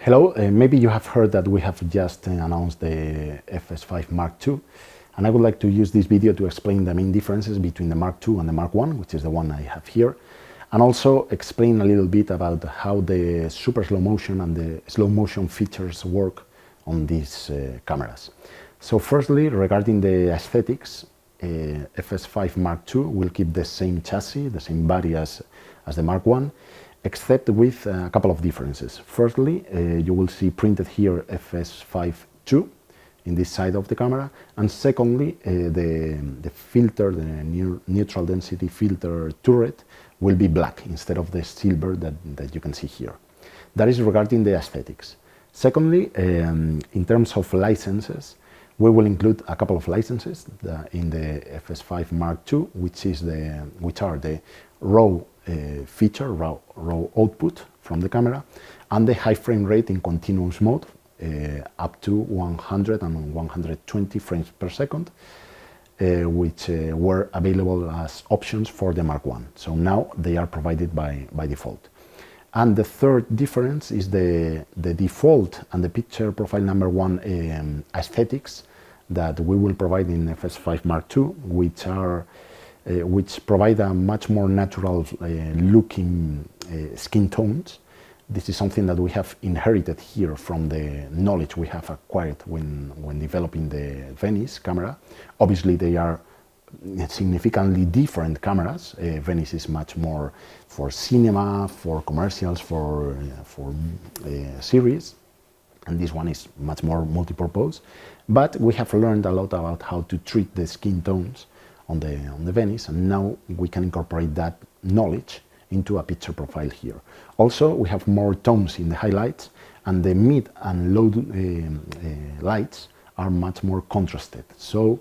Hello, maybe you have heard that we have just announced the FS5 Mark II, and I would like to use this video to explain the main differences between the Mark II and the Mark I, which is the one I have here, and also explain a little bit about how the super slow motion and the slow motion features work on these cameras. So firstly, regarding the aesthetics, FS5 Mark II will keep the same chassis, the same body as the Mark I, except with a couple of differences. Firstly, you will see printed here FS5 II in this side of the camera, and secondly, the filter, the neutral density filter turret will be black instead of the silver that you can see here. That is regarding the aesthetics. Secondly, in terms of licenses, we will include a couple of licenses in the FS5 Mark II, which are the raw feature, raw output from the camera, and the high frame rate in continuous mode, up to 100 and 120 frames per second, which were available as options for the Mark I. So now they are provided by default. And the third difference is the default and the picture profile number one aesthetics that we will provide in FS5 Mark II, which provide a much more natural looking skin tones. This is something that we have inherited here from the knowledge we have acquired when developing the Venice camera. Obviously, they are significantly different cameras. Venice is much more for cinema, for commercials, for series, and this one is much more multi-purpose. But we have learned a lot about how to treat the skin tones on the Venice, and now we can incorporate that knowledge into a picture profile here. Also, we have more tones in the highlights, and the mid and low lights are much more contrasted. So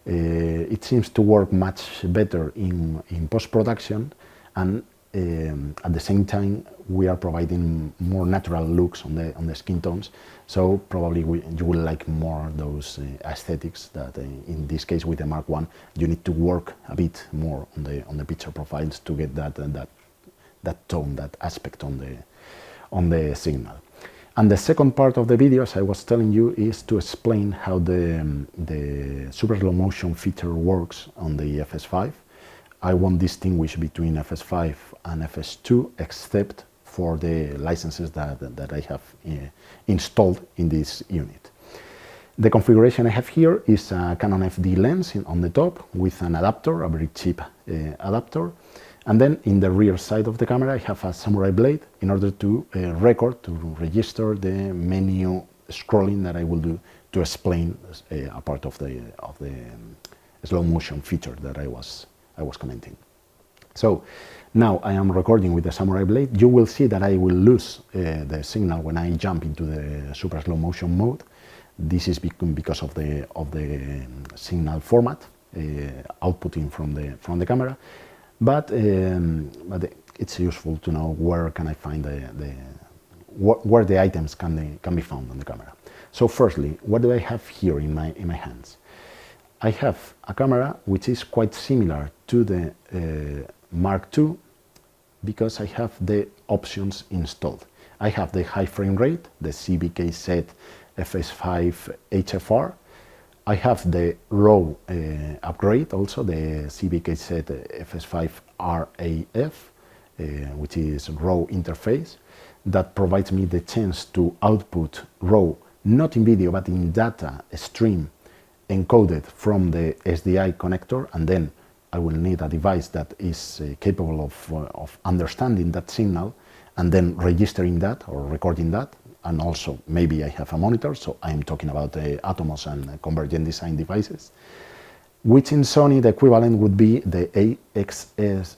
it seems to work much better in post-production, and at the same time we are providing more natural looks on the skin tones. So probably you will like more those aesthetics that in this case with the Mark I you need to work a bit more on the picture profiles to get that tone, that aspect on the signal. And the second part of the video, as I was telling you, is to explain how the super slow motion feature works on the FS5. I won't distinguish between FS5 and FS2 except for the licenses that I have installed in this unit. The configuration I have here is a Canon FD lens on the top with an adapter, a very cheap adapter. And then in the rear side of the camera I have a samurai blade in order to register the menu scrolling that I will do to explain a part of the slow motion feature that I was commenting. So now I am recording with the samurai blade. You will see that I will lose the signal when I jump into the super slow motion mode. This is because of the signal format outputting from the camera. But it's useful to know where can I find where the items can be found on the camera. So firstly, what do I have here in my hands? I have a camera which is quite similar to the Mark II because I have the options installed. I have the high frame rate, the CBKZ FS5 HFR. I have the RAW upgrade, also the CBKZ FS5 RAF, which is RAW interface, that provides me the chance to output RAW, not in video, but in data stream encoded from the SDI connector, and then I will need a device that is capable of understanding that signal and then registering that or recording that. And also maybe I have a monitor, so I'm talking about the Atomos and Convergent Design devices, which in Sony the equivalent would be the HXR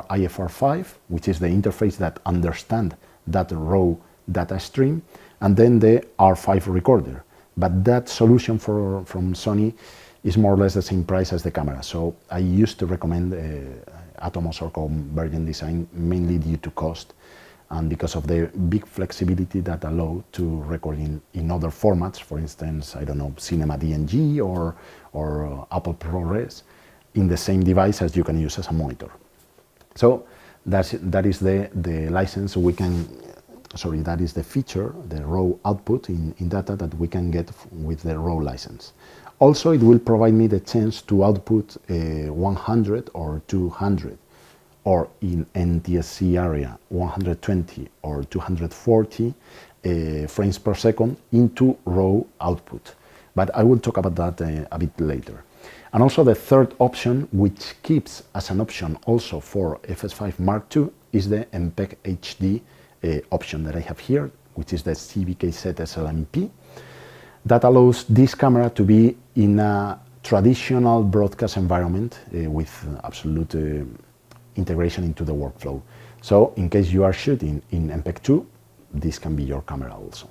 IFR5, which is the interface that understands that raw data stream, and then the R5 recorder. But that solution from Sony is more or less the same price as the camera. So I used to recommend Atomos or Convergent Design mainly due to cost and because of the big flexibility that allow to record in other formats, for instance, I don't know, Cinema DNG or Apple ProRes in the same device as you can use as a monitor. So that is the license we can that is the feature, the raw output in data that we can get with the raw license. Also, it will provide me the chance to output 100 or 200, or in NTSC area 120 or 240 frames per second into raw output. But I will talk about that a bit later. And also the third option, which keeps as an option also for FS5 Mark II, is the MPEG HD option that I have here, which is the CVKZ SLMP, that allows this camera to be in a traditional broadcast environment with absolute integration into the workflow. So in case you are shooting in MPEG 2, this can be your camera also.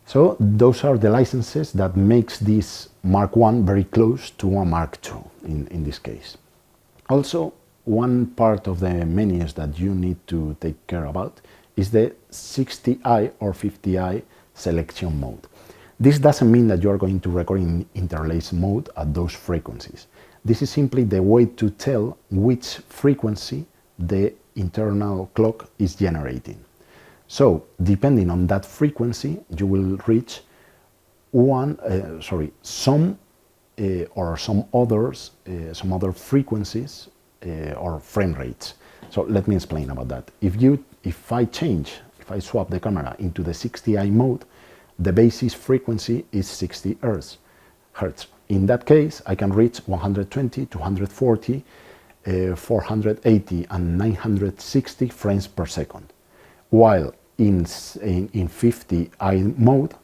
So those are the licenses that makes this Mark I very close to a Mark II in this case. Also, one part of the menus that you need to take care about is the 60i or 50i selection mode. This doesn't mean that you are going to record in interlace mode at those frequencies. This is simply the way to tell which frequency the internal clock is generating. So, depending on that frequency, you will reach some other frequencies or frame rates. So let me explain about that. If I swap the camera into the 60i mode, the basis frequency is 60 Hertz. In that case, I can reach 120, 240, 480 and 960 frames per second. While in 50i mode,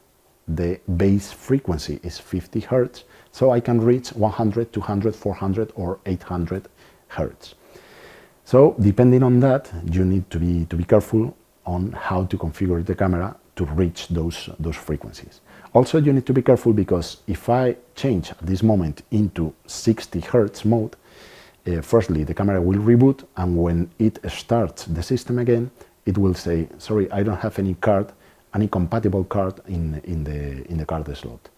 the base frequency is 50 Hertz, so I can reach 100, 200, 400 or 800 Hertz. So depending on that, you need to be careful on how to configure the camera to reach those frequencies. Also, you need to be careful because if I change at this moment into 60 Hertz mode, firstly, the camera will reboot, and when it starts the system again, it will say, sorry, I don't have any compatible card in the card slot,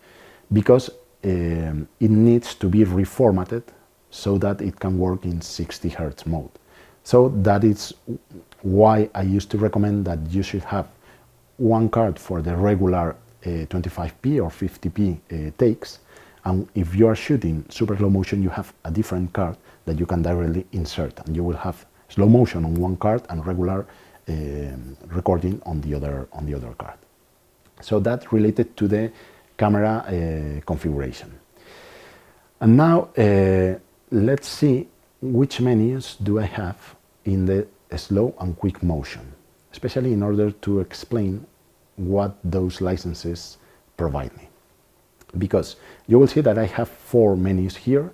because it needs to be reformatted so that it can work in 60 Hertz mode. So that is why I used to recommend that you should have one card for the regular 25p or 50p takes, and if you are shooting super slow motion, you have a different card that you can directly insert, and you will have slow motion on one card and regular recording on the other card. So that's related to the camera configuration. And now let's see which menus do I have in the slow and quick motion, especially in order to explain what those licenses provide me. Because you will see that I have 4 menus here: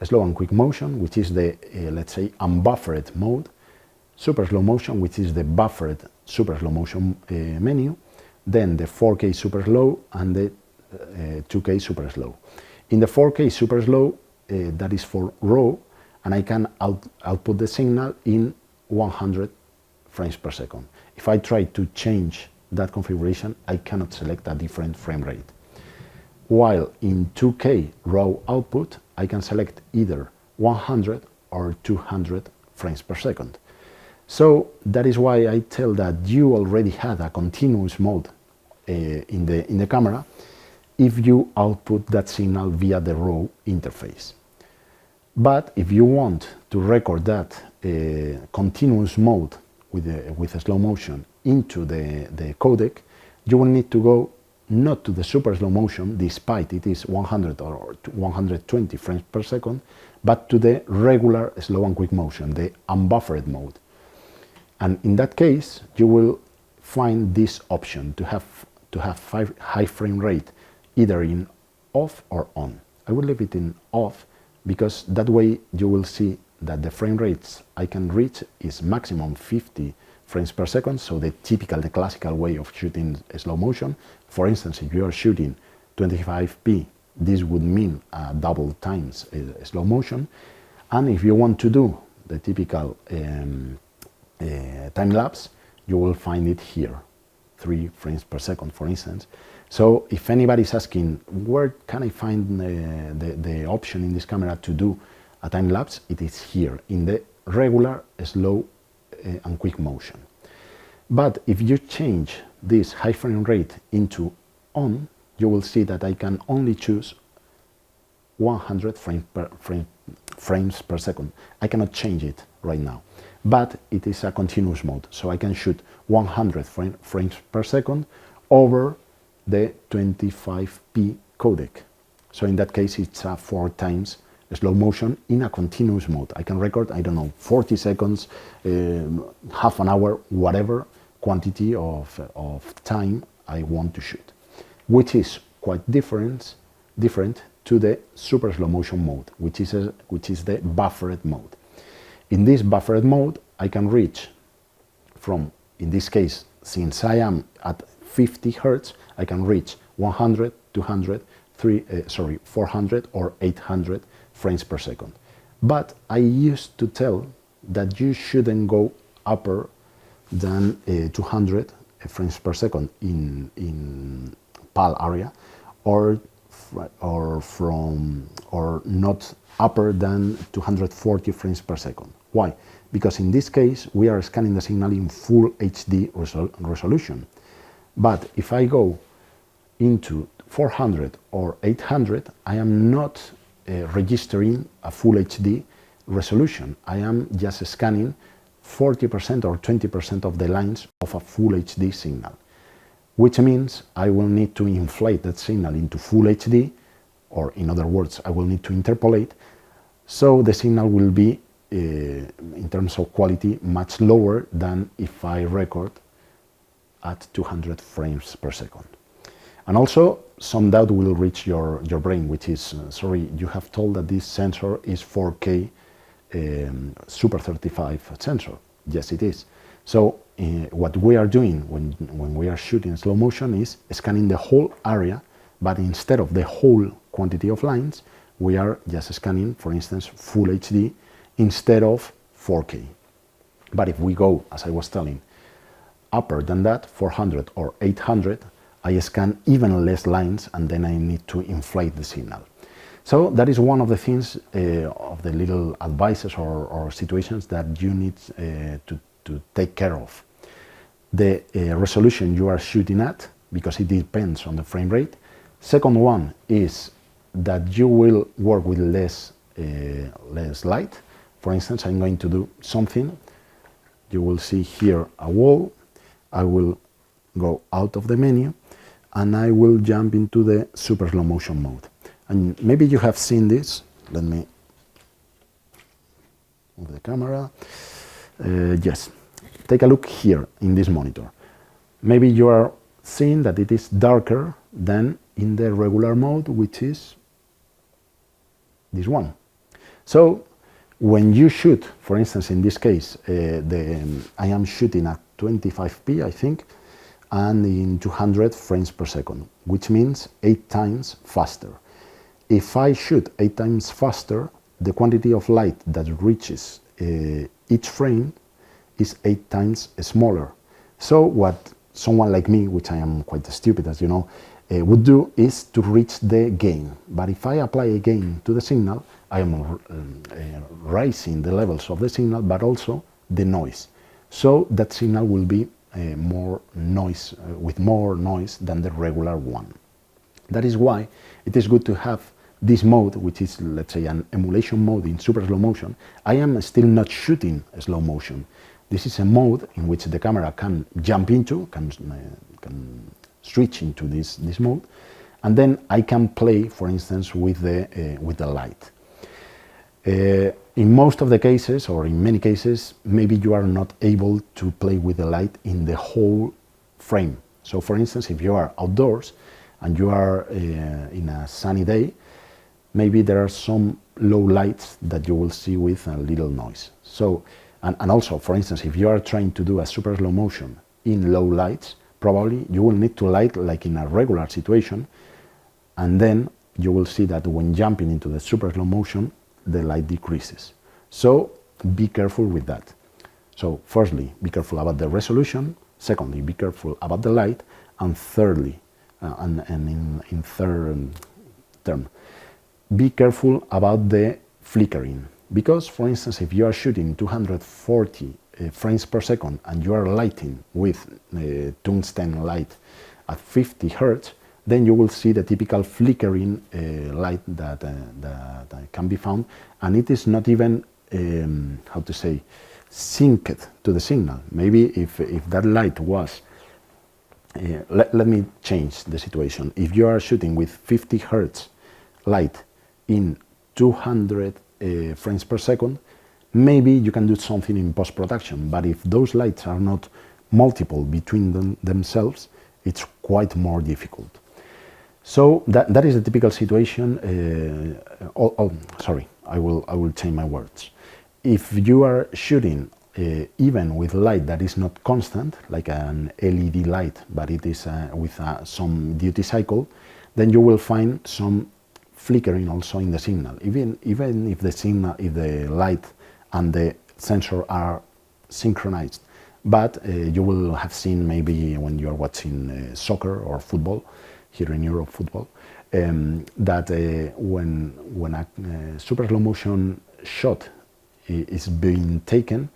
slow and quick motion, which is the, let's say, unbuffered mode; super slow motion, which is the buffered super slow motion menu; then the 4K super slow and the 2K super slow. In the 4K super slow, that is for raw, and I can output the signal in 100 frames per second. If I try to change that configuration, I cannot select a different frame rate. While in 2K raw output, I can select either 100 or 200 frames per second. So that is why I tell that you already had a continuous mode in the camera if you output that signal via the raw interface. But if you want to record that continuous mode with a slow motion into the codec, you will need to go not to the super slow motion, despite it is 100 or 120 frames per second, but to the regular slow and quick motion, the unbuffered mode. And in that case, you will find this option to have high frame rate either in off or on. I will leave it in off, because that way you will see that the frame rates I can reach is maximum 50 frames per second, so the classical way of shooting slow motion. For instance, if you are shooting 25p, this would mean double times slow motion. And if you want to do the typical time lapse, you will find it here, 3 frames per second, for instance. So if anybody's asking, where can I find the option in this camera to do a time lapse, it is here in the regular slow and quick motion. But if you change this high frame rate into on, you will see that I can only choose 100 frames per second. I cannot change it right now, but it is a continuous mode, so I can shoot 100 frames per second over the 25p codec. So in that case, it's a 4 times slow motion in a continuous mode. I can record, I don't know, 40 seconds, half an hour, whatever quantity of time I want to shoot, which is quite different to the super slow motion mode, which is the buffered mode. In this buffered mode, I can reach from, in this case, since I am at 50 Hertz, I can reach 100, 200, 400 or 800 frames per second. But I used to tell that you shouldn't go upper than 200 frames per second in PAL area, or not upper than 240 frames per second. Why? Because in this case we are scanning the signal in full HD resolution. But if I go into 400 or 800, I am not registering a full HD resolution. I am just scanning 40% or 20% of the lines of a full HD signal, which means I will need to inflate that signal into full HD, or in other words, I will need to interpolate, so the signal will be, in terms of quality, much lower than if I record at 200 frames per second. And also, some doubt will reach your brain, which is, sorry, you have told that this sensor is 4K Super 35 sensor. Yes, it is. So what we are doing when we are shooting slow motion is scanning the whole area, but instead of the whole quantity of lines, we are just scanning, for instance, full HD instead of 4K. But if we go, as I was telling, upper than that, 400 or 800, I scan even less lines, and then I need to inflate the signal. So that is one of the things, of the little advices or situations that you need to take care of. The resolution you are shooting at, because it depends on the frame rate. Second one is that you will work with less light. For instance, I'm going to do something. You will see here a wall. I will go out of the menu and I will jump into the super slow motion mode. And maybe you have seen this. Let me move the camera. Yes, take a look here in this monitor. Maybe you are seeing that it is darker than in the regular mode, which is this one. So when you shoot, for instance, in this case, I am shooting at 25p, I think, and in 200 frames per second, which means 8 times faster. If I shoot 8 times faster, the quantity of light that reaches each frame is 8 times smaller. So what someone like me, which I am quite stupid, as you know, would do is to reach the gain. But if I apply a gain to the signal, I am raising the levels of the signal, but also the noise. So that signal will be more noise, with more noise than the regular one. That is why it is good to have this mode, which is, let's say, an emulation mode in super slow motion. I am still not shooting slow motion. This is a mode in which the camera can jump into, can switch into this mode, and then I can play, for instance, with the light. In most of the cases, or in many cases, maybe you are not able to play with the light in the whole frame. So, for instance, if you are outdoors and you are in a sunny day, maybe there are some low lights that you will see with a little noise. So, and also, for instance, if you are trying to do a super slow motion in low lights, probably you will need to light like in a regular situation, and then you will see that when jumping into the super slow motion, the light decreases. So be careful with that. So firstly, be careful about the resolution. Secondly, be careful about the light. And thirdly, and in third term, be careful about the flickering. Because, for instance, if you are shooting 240 frames per second and you are lighting with tungsten light at 50 Hertz, then you will see the typical flickering light that can be found, and it is not even, how to say, synced to the signal. Maybe if that light was, let me change the situation. If you are shooting with 50 Hertz light in 200 frames per second, maybe you can do something in post-production, but if those lights are not multiple between themselves, it's quite more difficult. So that is a typical situation. Sorry, I will change my words. If you are shooting even with light that is not constant, like an LED light, but it is with some duty cycle, then you will find some flickering also in the signal. Even if the light and the sensor are synchronized, but you will have seen maybe when you are watching soccer or football, here in Europe football, that when a super slow motion shot is being taken,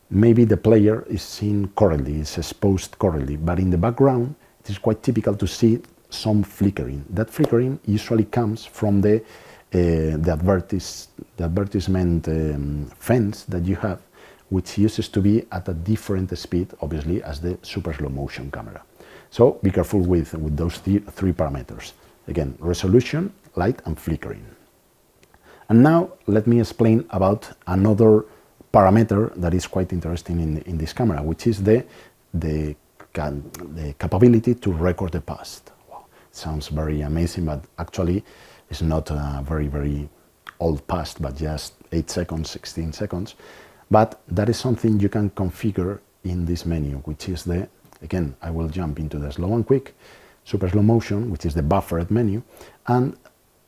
maybe the player is seen correctly, is exposed correctly, but in the background it is quite typical to see some flickering. That flickering usually comes from the advertisement fence that you have, which uses to be at a different speed, obviously, as the super slow motion camera. So be careful with those three parameters. Again, resolution, light, and flickering. And now let me explain about another parameter that is quite interesting in this camera, which is the capability to record the past. Wow, sounds very amazing, but actually it's not a very old past, but just 8 seconds, 16 seconds. But that is something you can configure in this menu, which is again, I will jump into the slow and quick, super slow motion, which is the buffered menu, and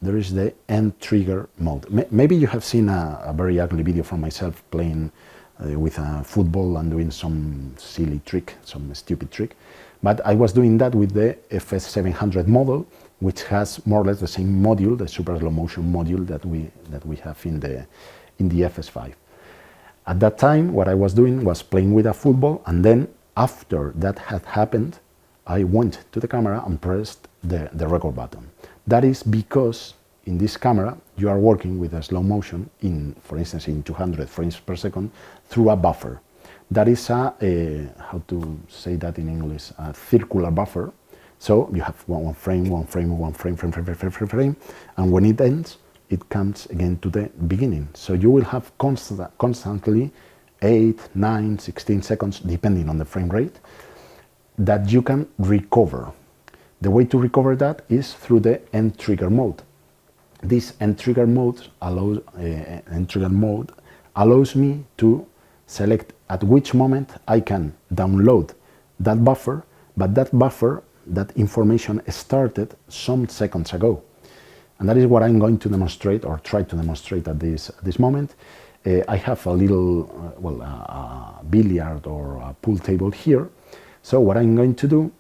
there is the end trigger mode. Maybe you have seen a very ugly video from myself playing with a football and doing some silly trick, some stupid trick, but I was doing that with the FS700 model, which has more or less the same module, the super slow motion module that we have in the FS5. At that time, what I was doing was playing with a football, and then after that had happened, I went to the camera and pressed the record button. That is because in this camera you are working with a slow motion for instance, in 200 frames per second through a buffer. That is how to say that in English, a circular buffer. So you have one frame, and when it ends, it comes again to the beginning. So you will have constantly 8, 9, 16 seconds, depending on the frame rate, that you can recover. The way to recover that is through the end trigger mode. This end trigger mode allows me to select at which moment I can download that buffer, but that information started some seconds ago. And that is what I'm going to demonstrate, or try to demonstrate at this moment. I have a little, a billiard or a pool table here. So what I'm going to do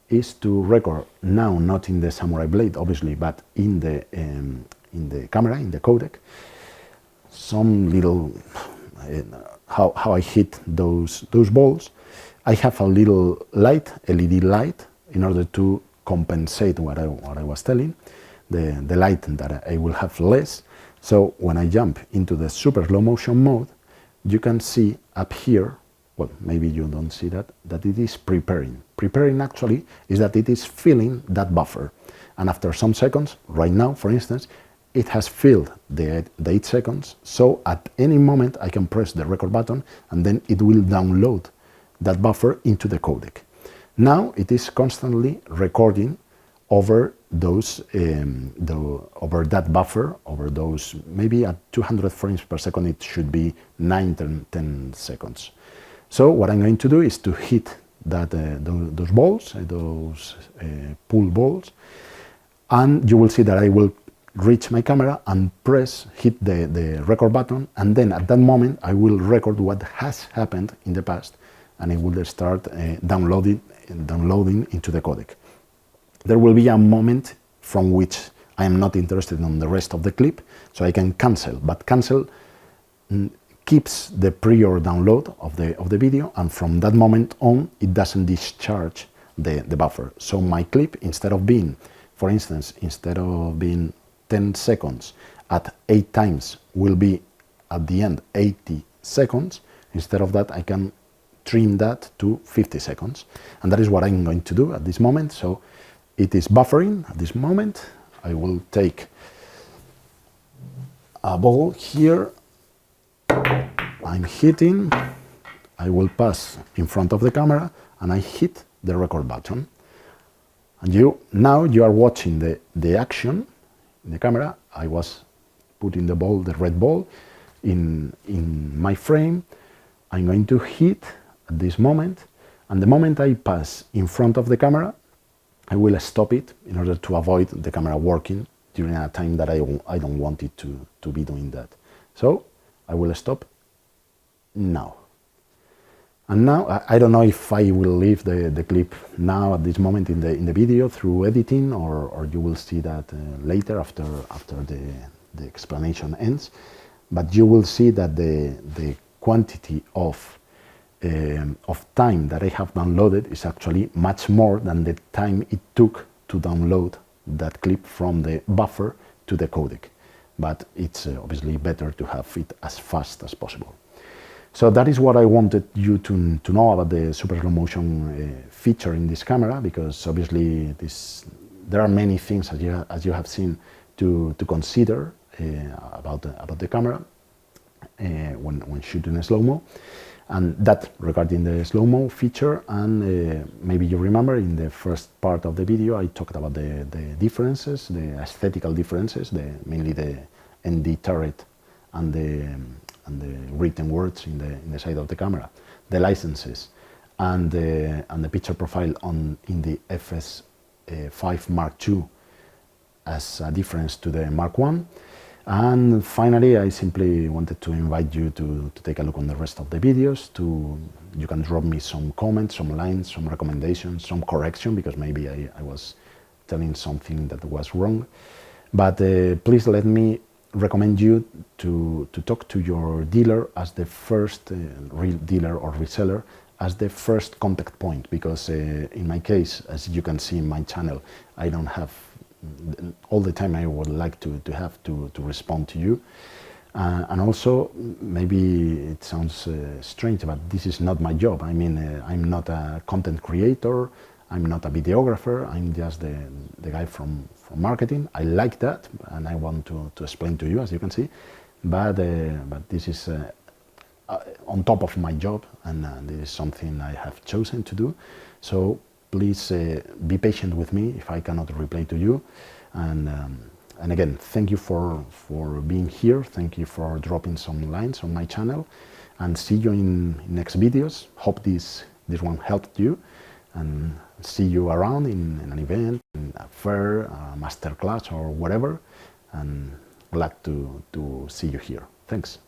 is to record now, not in the Samurai Blade, obviously, but in the camera, in the codec, some little how I hit those balls. I have a little light, LED light, in order to compensate what I was telling, the light that I will have less. So when I jump into the super slow motion mode, you can see up here, well, maybe you don't see that it is preparing. Preparing actually is that it is filling that buffer. And after some seconds, right now, for instance, it has filled the 8 seconds. So at any moment, I can press the record button and then it will download that buffer into the codec. Now it is constantly recording over those, over that buffer, over those, maybe at 200 frames per second, it should be 9, 10 seconds. So what I'm going to do is to hit those balls, those pool balls, and you will see that I will reach my camera and hit the record button, and then at that moment I will record what has happened in the past, and it will start downloading into the codec. There will be a moment from which I am not interested in the rest of the clip, so I can cancel, but cancel keeps the prior download of the video, and from that moment on it doesn't discharge the buffer. So my clip, instead of being, for instance, instead of being 10 seconds at 8 times, will be at the end 80 seconds. Instead of that, I can trim that to 50 seconds, and that is what I'm going to do at this moment. So it is buffering at this moment. I will take a ball here, I'm hitting, I will pass in front of the camera and I hit the record button, and now you are watching the action in the camera. I was putting the ball, the red ball, in my frame. I'm going to hit at this moment, and the moment I pass in front of the camera, I will stop it in order to avoid the camera working during a time that I don't want it to be doing that. So I will stop now. And now I don't know if I will leave the clip now at this moment in the video through editing, or you will see that later after the explanation ends. But you will see that the quantity of time that I have downloaded is actually much more than the time it took to download that clip from the buffer to the codec. But it's obviously better to have it as fast as possible. So that is what I wanted you to know about the super slow motion feature in this camera, because obviously there are many things, as you have seen, to consider about the camera when shooting a slow-mo. And that regarding the slow-mo feature, and maybe you remember in the first part of the video I talked about the differences, the aesthetical differences, mainly the ND turret and the written words in the side of the camera, the licenses, and the picture profile in the FS5 Mark II as a difference to the Mark I. And finally, I simply wanted to invite you to take a look on the rest of the videos. You can drop me some comments, some lines, some recommendations, some correction, because maybe I was telling something that was wrong. But please let me recommend you to talk to your dealer as the first real dealer or reseller, as the first contact point, because in my case, as you can see in my channel, I don't have all the time I would like to have to respond to you. And also, maybe it sounds strange, but this is not my job. I mean, I'm not a content creator, I'm not a videographer, I'm just the guy from marketing. I like that, and I want to explain to you, as you can see, but this is on top of my job, and this is something I have chosen to do. So please be patient with me if I cannot reply to you. And again, thank you for being here. Thank you for dropping some lines on my channel, and see you in next videos. Hope this one helped you, and see you around in an event, in a fair, a master class, or whatever. And glad to see you here. Thanks.